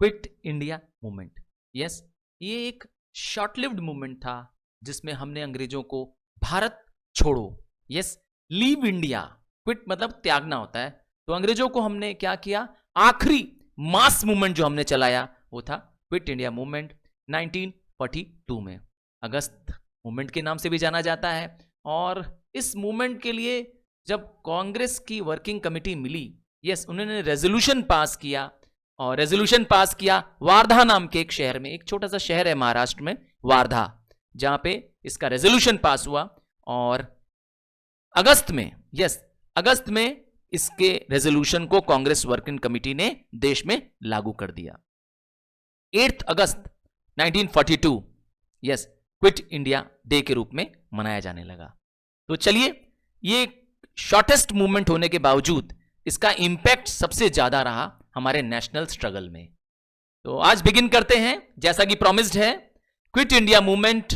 Quit India movement. Yes, ये एक short lived movement था जिसमें हमने अंग्रेजों को भारत छोड़ो, यस, लीव इंडिया, क्विट मतलब त्यागना होता है, तो अंग्रेजों को हमने क्या किया, आखिरी मास मूवमेंट जो हमने चलाया वो था क्विट इंडिया मूवमेंट 1942 में। अगस्त मूवमेंट के नाम से भी जाना जाता है। और इस मूवमेंट के लिए जब कांग्रेस की वर्किंग कमेटी मिली, यस, उन्होंने रेजोल्यूशन पास किया, और रेजोल्यूशन पास किया वारधा नाम के एक शहर में, एक छोटा सा शहर है महाराष्ट्र में वारधा, जहां पे इसका रेजोल्यूशन पास हुआ। और अगस्त में, यस, अगस्त में इसके रेजोल्यूशन को कांग्रेस वर्किंग कमेटी ने देश में लागू कर दिया। 8 अगस्त 1942, यस, क्विट इंडिया डे के रूप में मनाया जाने लगा। तो चलिए, ये शॉर्टेस्ट मूवमेंट होने के बावजूद इसका इंपैक्ट सबसे ज्यादा रहा हमारे नेशनल स्ट्रगल में। तो आज बिगिन करते हैं, जैसा कि प्रॉमिस्ड है, quit India movement,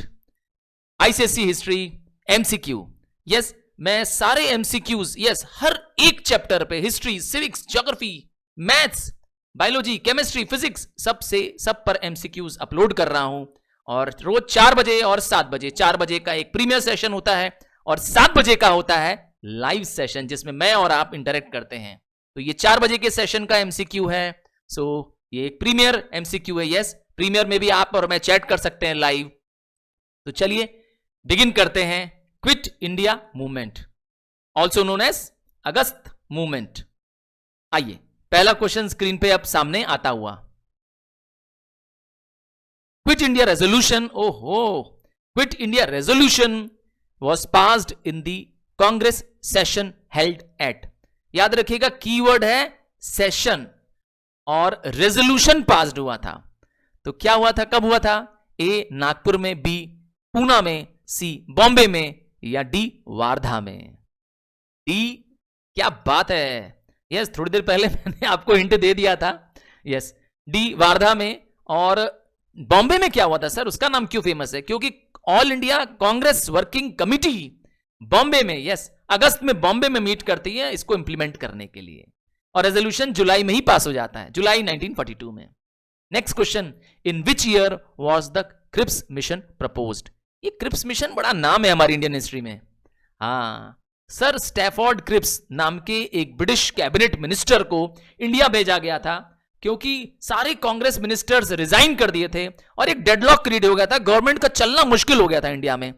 ICSE history, MCQ. Yes, मैं सारे एमसीक्यूज, यस, हर एक चैप्टर पे, history, civics, geography, maths, biology, chemistry, physics, सब पर एमसीक्यूज अपलोड कर रहा हूं। और रोज 4 बजे और 7 बजे, 4 बजे का एक प्रीमियर सेशन होता है और 7 बजे का होता है लाइव सेशन, जिसमें मैं और आप इंटरेक्ट करते हैं। तो ये 4 बजे के सेशन का एमसीक्यू है। सो ये एक प्रीमियर एमसीक्यू है। यस, प्रीमियर में भी आप और मैं चैट कर सकते हैं लाइव। तो चलिए बिगिन करते हैं। Quit India movement, also known as August movement. आइए, पहला क्वेश्चन स्क्रीन पे अब सामने आता हुआ, क्विट इंडिया रेजोल्यूशन। ओहो, quit India resolution was passed in the Congress session held at, याद रखिएगा कीवर्ड है सेशन, और रेजोल्यूशन पास्ड हुआ था। तो क्या हुआ था, कब हुआ था? ए नागपुर में, बी पूना में, सी बॉम्बे में, या डी वारधा में? डी, क्या बात है। यस, थोड़ी देर पहले मैंने आपको हिंट दे दिया था। यस, डी वारधा में। और बॉम्बे में क्या हुआ था सर, उसका नाम क्यों फेमस है? क्योंकि all India Congress working committee Bombay में, यस, अगस्त में बॉम्बे में मीट करती है इसको इंप्लीमेंट करने के लिए, और रेजोल्यूशन जुलाई में ही पास हो जाता है, जुलाई 1942 में। Next question, in which year was the Cripps mission proposed? ये क्रिप्स मिशन बड़ा नाम है हमारी इंडियन हिस्ट्री में। हाँ सर, स्टैफोर्ड क्रिप्स नाम के एक ब्रिटिश कैबिनेट मिनिस्टर को इंडिया भेजा गया था, क्योंकि सारे कांग्रेस मिनिस्टर्स रिजाइन कर दिए थे और एक डेडलॉक क्रिएट हो गया था, गवर्नमेंट का चलना मुश्किल हो गया था इंडिया में।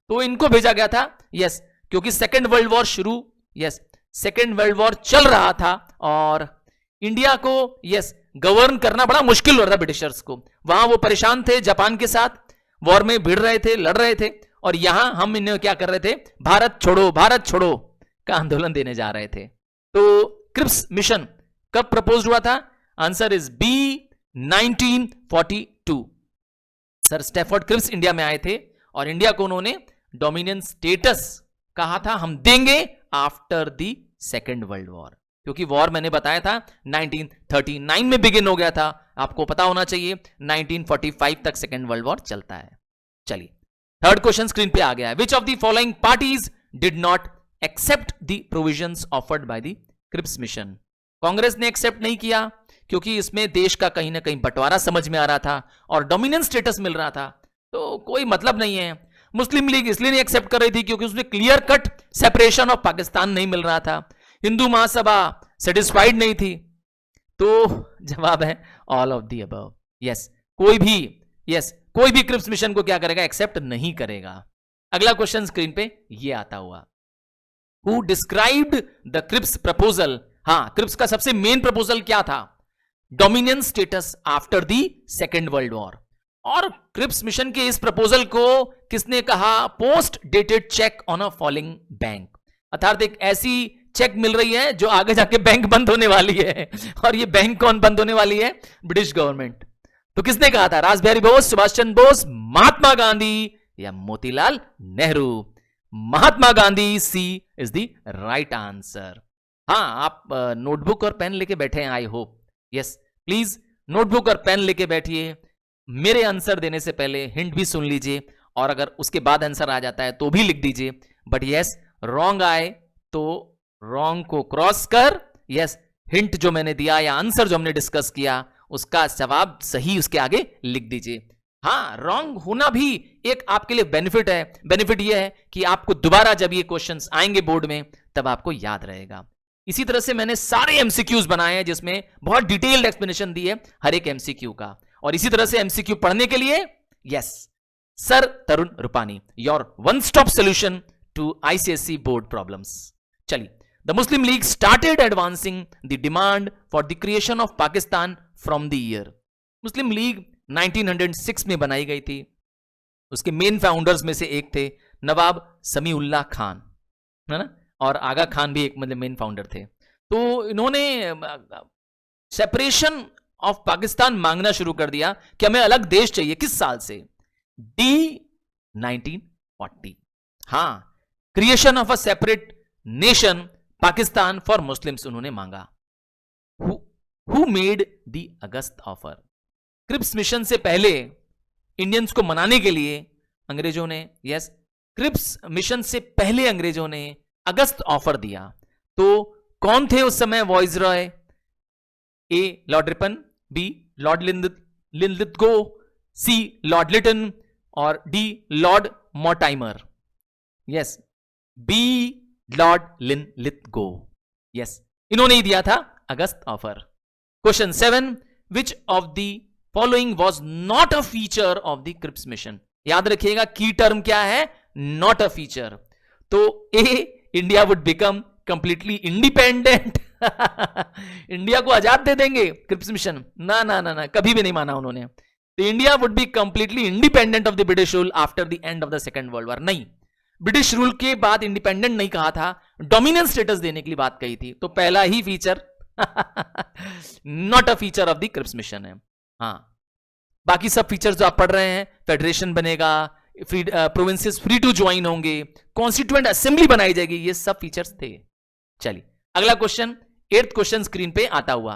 तो इनको भेजा गया था। यस, क्योंकि सेकेंड वर्ल्ड वॉर शुरू, यस, सेकेंड वर्ल्ड वॉर चल रहा था और इंडिया को, यस, गवर्न करना बड़ा मुश्किल हो रहा था ब्रिटिशर्स को। वहां वो परेशान थे, जापान के साथ वॉर में भिड़ रहे थे, लड़ रहे थे, और यहां हम इन्हें क्या कर रहे थे, भारत छोड़ो का आंदोलन देने जा रहे थे। तो क्रिप्स मिशन कब प्रपोज हुआ था? Answer is B, 1942। Sir Stafford Cripps India में आए थे और इंडिया को उन्होंने डोमिनियन स्टेटस कहा था हम देंगे after the second world war, क्योंकि वॉर मैंने बताया था 1939 में बिगिन हो गया था, आपको पता होना चाहिए 1945 तक सेकेंड वर्ल्ड वॉर चलता है। चलिए, थर्ड क्वेश्चन स्क्रीन पे आ गया है। Which of the following parties did not accept the provisions offered by the Cripps mission? Congress ने एक्सेप्ट नहीं किया क्योंकि इसमें देश का कहीं ना कहीं बंटवारा समझ में आ रहा था और डोमिनेंस स्टेटस मिल रहा था, तो कोई मतलब नहीं है। मुस्लिम लीग इसलिए नहीं एक्सेप्ट कर रही थी क्योंकि उसमें clear cut separation of Pakistan नहीं मिल रहा था। हिंदू महासभा सेटिस्फाइड नहीं थी। तो जवाब है all of the above. Yes, कोई भी क्रिप्स मिशन को क्या करेगा, एक्सेप्ट नहीं करेगा। अगला क्वेश्चन स्क्रीन पे ये आता हुआ, who described the Cripps proposal? हाँ, क्रिप्स का सबसे मेन प्रपोजल क्या था? Dominion status after the second world war. और क्रिप्स मिशन के इस प्रपोजल को किसने कहा? Post dated cheque on a falling bank, अर्थात एक ऐसी चेक मिल रही है जो आगे जाके बैंक बंद होने वाली है। और ये बैंक कौन बंद होने वाली है? British government. तो किसने कहा था? रास बिहारी बोस, सुभाष चंद्र बोस, महात्मा गांधी या मोतीलाल नेहरू? महात्मा गांधी, सी इज द राइट आंसर। हाँ, आप नोटबुक और पेन लेके बैठे हैं, I hope. Yes, please notebook और पेन लेके बैठिए। मेरे आंसर देने से पहले हिंट भी सुन लीजिए, और अगर उसके बाद आंसर आ जाता है तो भी लिख दीजिए। बट यस, रॉन्ग आए तो रॉन्ग को क्रॉस कर, यस, हिंट जो मैंने दिया या आंसर जो हमने डिस्कस किया उसका जवाब सही उसके आगे लिख दीजिए। हाँ, रॉन्ग होना भी एक आपके लिए बेनिफिट है। बेनिफिट यह है कि आपको दोबारा जब ये क्वेश्चंस आएंगे बोर्ड में तब आपको याद रहेगा। इसी तरह से मैंने सारे एमसीक्यूज बनाए हैं जिसमें बहुत डिटेल्ड एक्सप्लेनेशन दी है हर एक एमसीक्यू का। और इसी तरह से एमसीक्यू पढ़ने के लिए yes, sir Tarun Rupani, your one stop solution to ICSE board problems. चलिए, the Muslim League started advancing the demand for the creation of Pakistan from the year. Muslim League 1906 में बनाई गई थी। उसके मेन फाउंडर्स में से एक थे नवाब समीउल्लाह खान, है ना, और आगा खान भी एक मतलब मेन फाउंडर थे। तो इन्होंने सेपरेशन ऑफ पाकिस्तान मांगना शुरू कर दिया कि हमें अलग देश चाहिए। किस साल से? डी 1940। हाँ, creation of a separate nation Pakistan for Muslims उन्होंने मांगा। Who made the August offer? Cripps mission से पहले इंडियंस को मनाने के लिए अंग्रेजों ने, यस, क्रिप्स मिशन से पहले अंग्रेजों ने अगस्त ऑफर दिया। तो कौन थे उस समय viceroy? A Lord Ripon, B Lord Linlithgow, C Lord Lytton और D Lord Mortimer. Yes, B Lord Linlithgow. Yes, इन्होंने ही दिया था August offer. Question 7, which of the following was not a feature of the Cripps mission? याद रखिएगा की term क्या है, नॉट अ फीचर। तो A, India would become completely independent. India को आजाद दे देंगे क्रिप्स मिशन? ना ना ना ना, कभी भी नहीं माना उन्होंने। तो India would be completely independent of the British rule after the end of the second world war. नहीं, ब्रिटिश रूल के बाद इंडिपेंडेंट नहीं कहा था, डोमिनेंस स्टेटस देने के लिए बात कही थी। तो पहला ही feature not a feature of the Cripps mission है। हाँ, बाकी सब फीचर्स जो आप पढ़ रहे हैं, फेडरेशन बनेगा, प्रोविंसेस फ्री टू ज्वाइन होंगे, कॉन्स्टिट्यूएंट असेंबली बनाई जाएगी, ये सब फीचर्स थे। चलिए अगला क्वेश्चन, 8th क्वेश्चन स्क्रीन पे आता हुआ।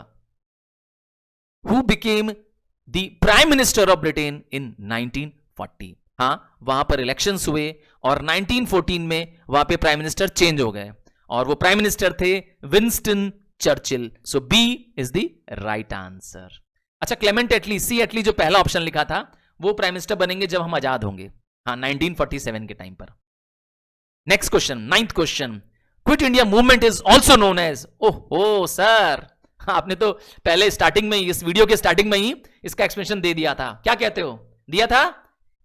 Who became the prime minister of Britain in 1940? हाँ, वहां पर इलेक्शंस हुए और 1914 में वहां पे प्राइम मिनिस्टर चेंज हो गए और वो प्राइम मिनिस्टर थे Winston Churchill. So B is the right answer. अच्छा, क्लेमेंट एटली, सी एटली जो पहला ऑप्शन लिखा था, वो प्राइम मिनिस्टर बनेंगे जब हम आजाद होंगे। हाँ, 1947 के टाइम पर। Next question, 9th question, quit India movement is also known as? Oh sir, आपने तो पहले स्टार्टिंग में ही, इस वीडियो के स्टार्टिंग में ही इसका एक्सप्लेनेशन दे दिया था। क्या कहते हो? दिया था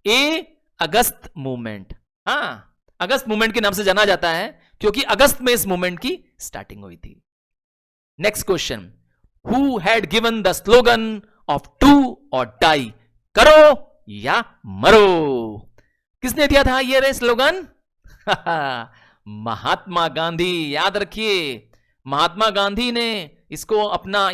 ए, अगस्त मूवमेंट। हाँ, अगस्त मूवमेंट के नाम से जाना जाता है क्योंकि अगस्त में इस मूवमेंट की स्टार्टिंग हुई थी। Next question, who had given the slogan of do और डाई? करो या मरो। किसने दिया था ये रे स्लोगन? महात्मा गांधी। याद रखिए, महात्मा गांधी ने इसको अपना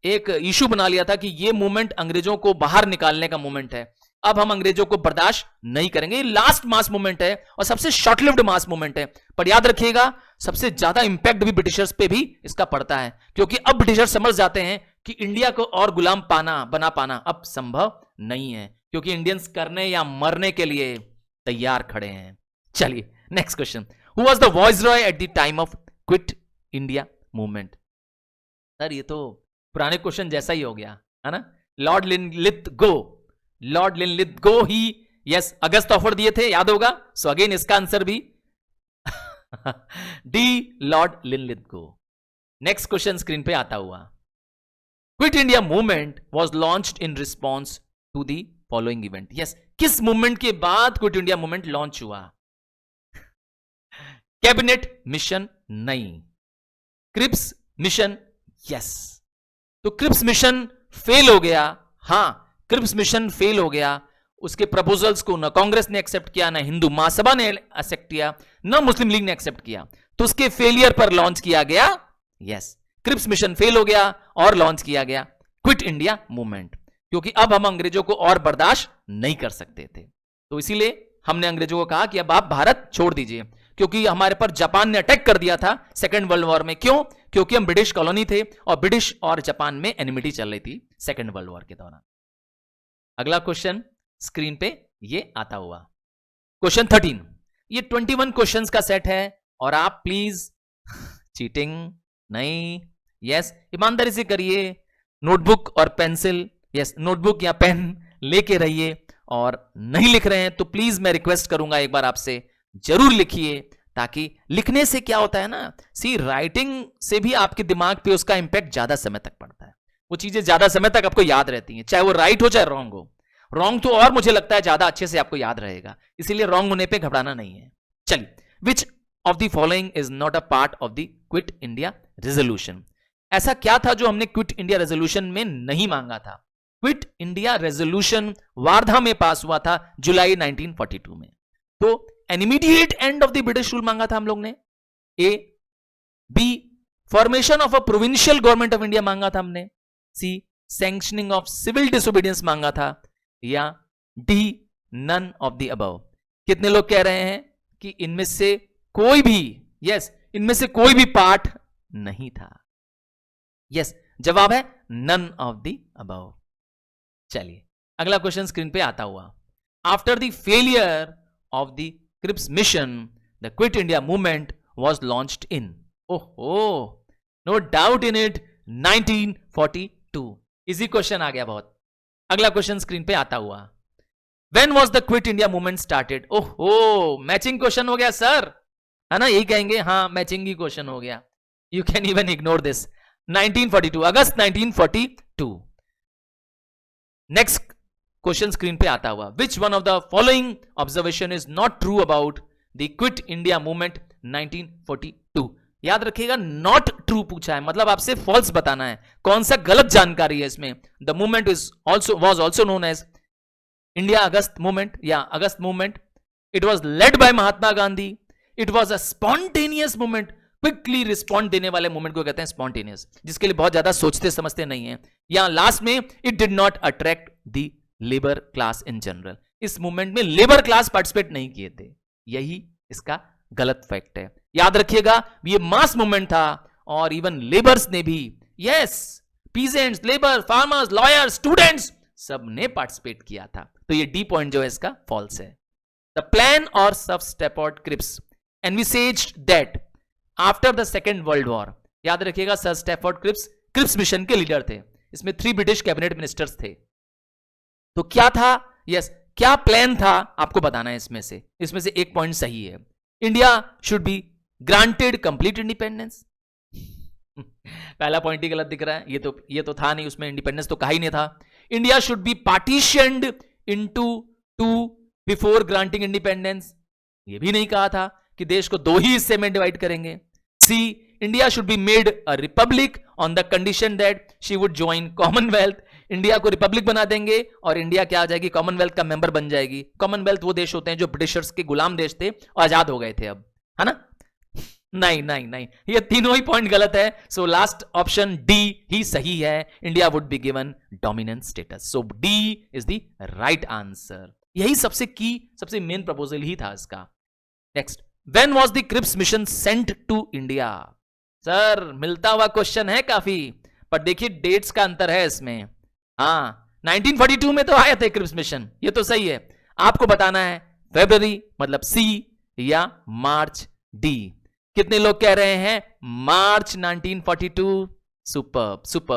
एक इशू बना लिया था कि ये मूवमेंट अंग्रेजों को बाहर निकालने का मूवमेंट है। अब हम अंग्रेजों को बर्दाश्त नहीं करेंगे। लास्ट मास मूवमेंट है और सबसे शॉर्ट लिव्ड मास मूवमेंट है, पर याद रखिएगा सबसे ज्यादा इंपैक्ट भी ब्रिटिशर्स पे भी इसका पड़ता है, क्योंकि अब ब्रिटिशर्स समझ जाते हैं कि इंडिया को और गुलाम बना पाना अब संभव नहीं है, क्योंकि इंडियंस करने या मरने के लिए तैयार खड़े हैं। चलिए next question, who was the viceroy at the time of quit India movement? Sir ये तो पुराने क्वेश्चन जैसा ही हो गया है ना। लॉर्ड लिनलिथगो, लॉर्ड लिनलिथगो ही अगस्त ऑफर दिए थे, याद होगा। सो अगेन इसका आंसर भी D, Lord Linlithgow. Next question screen पे आता हुआ, quit India movement was launched in response to the following event. किस मूवमेंट के बाद क्विट इंडिया मूवमेंट लॉन्च हुआ? Cabinet mission? नहीं। Cripps mission? यस। तो क्रिप्स मिशन फेल हो गया। हां, क्रिप्स मिशन फेल हो गया। उसके प्रपोजल्स को ना कांग्रेस ने एक्सेप्ट किया, ना हिंदू महासभा ने एक्सेप्ट किया, ना मुस्लिम लीग ने एक्सेप्ट किया। तो उसके फेलियर पर लॉन्च किया गया क्रिप्स मिशन फेल हो गया और लॉन्च किया गया क्विट इंडिया मूवमेंट, क्योंकि अब हम अंग्रेजों को और बर्दाश्त नहीं कर सकते थे। तो इसीलिए हमने अंग्रेजों को कहा कि अब आप भारत छोड़ दीजिए, क्योंकि हमारे पर जापान ने अटैक कर दिया था सेकेंड वर्ल्ड वॉर में। क्यों? क्योंकि हम ब्रिटिश कॉलोनी थे और ब्रिटिश और जापान में एनिमिटी चल रही थी सेकेंड वर्ल्ड वॉर के दौरान। अगला क्वेश्चन स्क्रीन पे ये आता हुआ, क्वेश्चन 13। ये 21 क्वेश्चंस का सेट है और आप प्लीज चीटिंग नहीं, ईमानदारी से करिए, नोटबुक और पेंसिल, यस नोटबुक या पेन लेके रहिए, और नहीं लिख रहे हैं तो प्लीज मैं रिक्वेस्ट करूंगा एक बार आपसे जरूर लिखिए, ताकि लिखने से क्या होता है ना, सी राइटिंग से भी आपके दिमाग पे उसका इंपैक्ट ज्यादा समय तक पड़ता है, वो चीजें ज्यादा समय तक आपको याद रहती हैं, चाहे वो राइट हो चाहे रॉन्ग हो। रॉन्ग तो और मुझे लगता है ज्यादा अच्छे से आपको याद रहेगा, इसीलिए रॉन्ग होने पे घबराना नहीं है। चलिए, which of the following is not a part of the quit India resolution? ऐसा क्या था जो हमने क्विट इंडिया रेजोल्यूशन में नहीं मांगा था? क्विट इंडिया रेजोल्यूशन वार्धा में पास हुआ था जुलाई 1942 में। तो an immediate end of the British rule मांगा था हम लोग ने, A. B, formation of a provincial government of India मांगा था हमने। C, sanctioning of civil disobedience मांगा था। या D, none of the above? कितने लोग कह रहे हैं कि इनमें से कोई भी, यस इनमें से कोई भी पार्ट नहीं था? यस, जवाब है नन ऑफ द अबव। चलिए, अगला क्वेश्चन स्क्रीन पे आता हुआ। After the failure of the Cripps mission, the quit India movement was launched in, no doubt in it, 1942। Easy question आ गया बहुत। अगला क्वेश्चन स्क्रीन पे आता हुआ, when was the quit India movement started? Matching question हो गया sir, है ना, यही कहेंगे, हाँ मैचिंग ही क्वेश्चन हो गया। You can even ignore this. 1942, August 1942। Next question screen पे आता हुआ, which one of the following observation is not true about the quit India movement 1942? याद रखिएगा, नॉट ट्रू पूछा है, मतलब आपसे फॉल्स बताना है, कौन सा गलत जानकारी है इसमें। The movement is also was also known as India August movement या August movement. It was led by Mahatma Gandhi. It was a spontaneous movement, quickly respond देने वाले मूवमेंट को कहते हैं स्पॉन्टेनियस, जिसके लिए बहुत ज्यादा सोचते समझते नहीं है। या लास्ट में, it did not attract the labour class in general. इस मूवमेंट में लेबर क्लास पार्टिसिपेट नहीं किए थे, यही इसका गलत फैक्ट है। याद रखिएगा, ये मास मूवमेंट था और इवन लेबर्स ने भी, yes peasants, labour, farmers, lawyers, students, सब ने पार्टिसिपेट किया था। तो ये डी पॉइंट जो है इसका फॉल्स है। द प्लान और sir Stafford Cripps envisaged that after the second world war. याद रखिएगा, सर स्टैफोर्ड क्रिप्स मिशन के लीडर थे। इसमें 3 ब्रिटिश कैबिनेट मिनिस्टर्स थे। तो क्या था, यस क्या प्लान था, आपको बताना है इसमें से एक पॉइंट सही है। India should be granted complete independence. पहला पॉइंट ही गलत दिख रहा है, ये तो था नहीं, उसमें इंडिपेंडेंस तो कहा ही नहीं था। India should be partitioned into 2 before granting independence, ये भी नहीं कहा था कि देश को 2 ही हिस्से में डिवाइड करेंगे। C, India should be made a republic on the condition that she would join Commonwealth. India को रिपब्लिक बना देंगे और इंडिया क्या आ जाएगी, कॉमनवेल्थ का मेंबर बन जाएगी। कॉमनवेल्थ वो देश होते हैं जो ब्रिटिशर्स के गुलाम देश थे और आजाद हो गए थे अब, है ना। नहीं, ये तीनों ही पॉइंट गलत है। सो लास्ट ऑप्शन डी ही सही है, India would be given dominant status. So D is the right answer. यही सबसे मेन प्रपोजल ही था इसका। Next, when was the Cripps mission sent to India? Sir मिलता हुआ क्वेश्चन है काफी, पर देखिए डेट्स का अंतर है इसमें। हाँ, 1942 में तो आए थे क्रिप्स मिशन, ये तो सही है। आपको बताना है फरवरी मतलब सी या मार्च डी। कितने लोग कह रहे हैं मार्च 1942?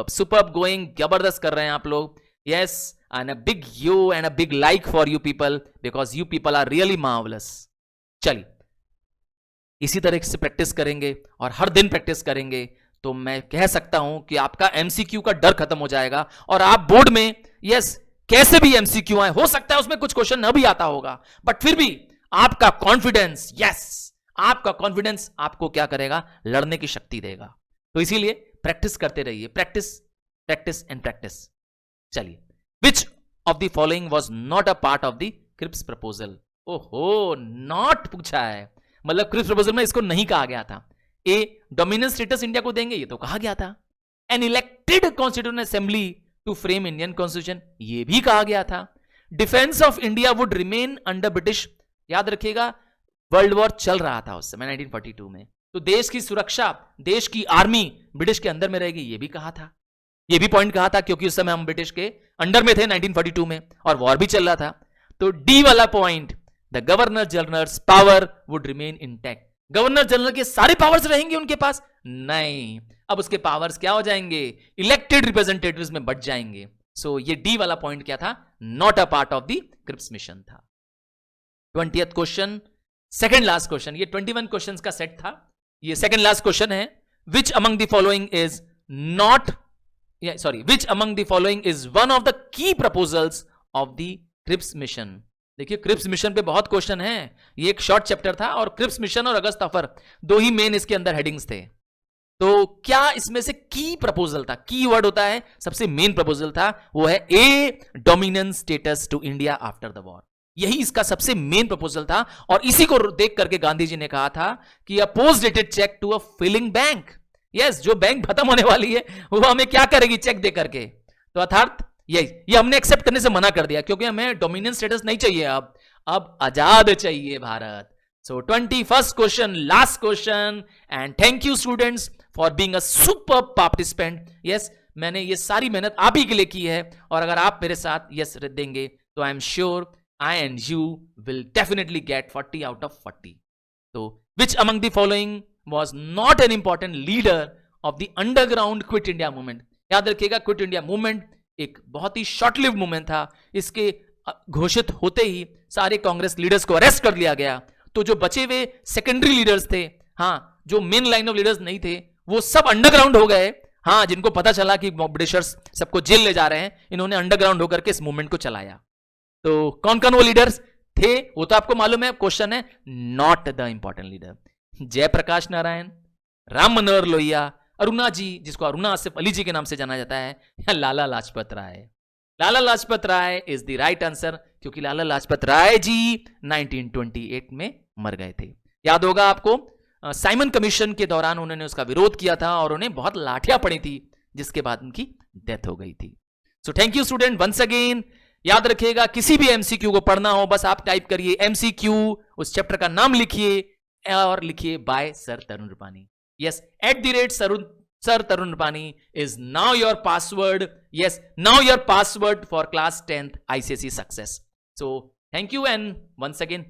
सुपर्ब गोइंग, जबरदस्त कर रहे हैं आप लोग। Yes, and a big you and a big like for you people, because you people are really marvellous. चलिए, इसी तरह से प्रैक्टिस करेंगे और हर दिन प्रैक्टिस करेंगे तो मैं कह सकता हूं कि आपका एमसीक्यू का डर खत्म हो जाएगा और आप बोर्ड में, यस कैसे भी एमसीक्यू आए, हो सकता है उसमें कुछ क्वेश्चन न भी आता होगा, बट फिर भी आपका कॉन्फिडेंस, यस आपका कॉन्फिडेंस आपको क्या करेगा, लड़ने की शक्ति देगा। तो इसीलिए प्रैक्टिस करते रहिए, प्रैक्टिस एंड प्रैक्टिस। चलिए, which of the following was not a part of the Cripps proposal? ओहो, नॉट पूछा है, मतलब क्रिप्स प्रपोजल में इसको नहीं कहा गया था। ए, डोमिनेंट स्टेटस इंडिया को देंगे, ये तो कहा गया था। An elected constituent assembly to frame Indian constitution, ये भी कहा गया था। Defence of India would remain under British, याद रखिएगा वर्ल्ड वॉर चल रहा था उस समय 1942 में, तो देश की सुरक्षा, देश की आर्मी ब्रिटिश के अंदर में रहेगी, ये भी कहा था। ये भी पॉइंट कहा था क्योंकि उस समय हम ब्रिटिश के अंडर में थे 1942 में और वॉर भी चल रहा था। तो डी वाला point, the governor generals power would remain intact, governor general के सारे पावर्स रहेंगे उनके पास? नहीं, अब उसके पावर्स क्या हो जाएंगे, इलेक्टेड रिप्रेजेंटेटिव्स में बढ़ जाएंगे। सो ये डी वाला पॉइंट क्या था, not a part of the Cripps mission था। 20th question, second last question, ये 21 क्वेश्चंस का सेट था, ये सेकंड लास्ट क्वेश्चन है। Which among the following is not, sorry, which among the following is one of the key proposals of the Cripps mission. देखिए Cripps mission पे बहुत question है, ये एक शॉर्ट चैप्टर था और क्रिप्स मिशन और अगस्त ऑफर दो ही मेन इसके अंदर हेडिंग्स थे। तो क्या इसमें से की प्रपोजल था, की वर्ड होता है सबसे मेन प्रपोजल था, वो है A dominance status to India after the war. यही इसका सबसे मेन प्रपोजल था और इसी को देख करके गांधी जी ने कहा था कि a post dated cheque to a failing bank. Yes, जो बैंक खत्म होने वाली है वो हमें क्या करेगी, चेक दे करके। तो अर्थात ये हमने एक्सेप्ट करने से मना कर दिया क्योंकि हमें डोमिनेंस स्टेटस नहीं चाहिए, अब आजाद चाहिए भारत। सो 21st question, last question, and thank you students for being a super participant. Yes, मैंने ये सारी मेहनत आप ही के लिए की है और अगर आप मेरे साथ यस देंगे तो I am sure I and you will definitely get 40 out of 40. So, which among the following was not an important leader of the underground Quit India movement? याद रखिएगा, क्विट इंडिया मूवमेंट एक बहुत ही short live movement था। इसके घोषित होते ही सारे Congress leaders को अरेस्ट कर लिया गया। तो जो बचे हुए सेकेंडरी लीडर्स थे, हाँ, जो मेन लाइन ऑफ लीडर्स नहीं थे, वो सब अंडरग्राउंड हो गए। हाँ, जिनको पता चला कि ब्रिटिशर्स सबको जेल ले जा रहे हैं, इन्होंने अंडरग्राउंड होकर के इस मूवमेंट को चलाया। तो कौन कौन वो लीडर्स थे वो तो आपको मालूम है, क्वेश्चन है not the important leader. Jayaprakash Narayan, Ram Manohar Lohia, Aruna ji, जिसको अरुणा आसिफ अली जी के नाम से जाना जाता है, या Lala Lajpat Rai. Lala Lajpat Rai is the right answer क्योंकि लाला लाजपत राय जी 1928 में मर गए थे। याद होगा आपको, साइमन कमीशन के दौरान उन्होंने उसका विरोध किया था और उन्हें बहुत लाठियां पड़ी थी, जिसके बाद उनकी डेथ हो गई थी। So thank you student once again. याद रखिएगा, किसी भी एमसीक्यू को पढ़ना हो बस आप टाइप करिए एमसीक्यू, उस चैप्टर का नाम लिखिए और लिखिए by sir Tarun Rupani. Yes, @sir Tarun Rupani is now your password. Yes, now your password for class 10th ICSE success. So thank you and once again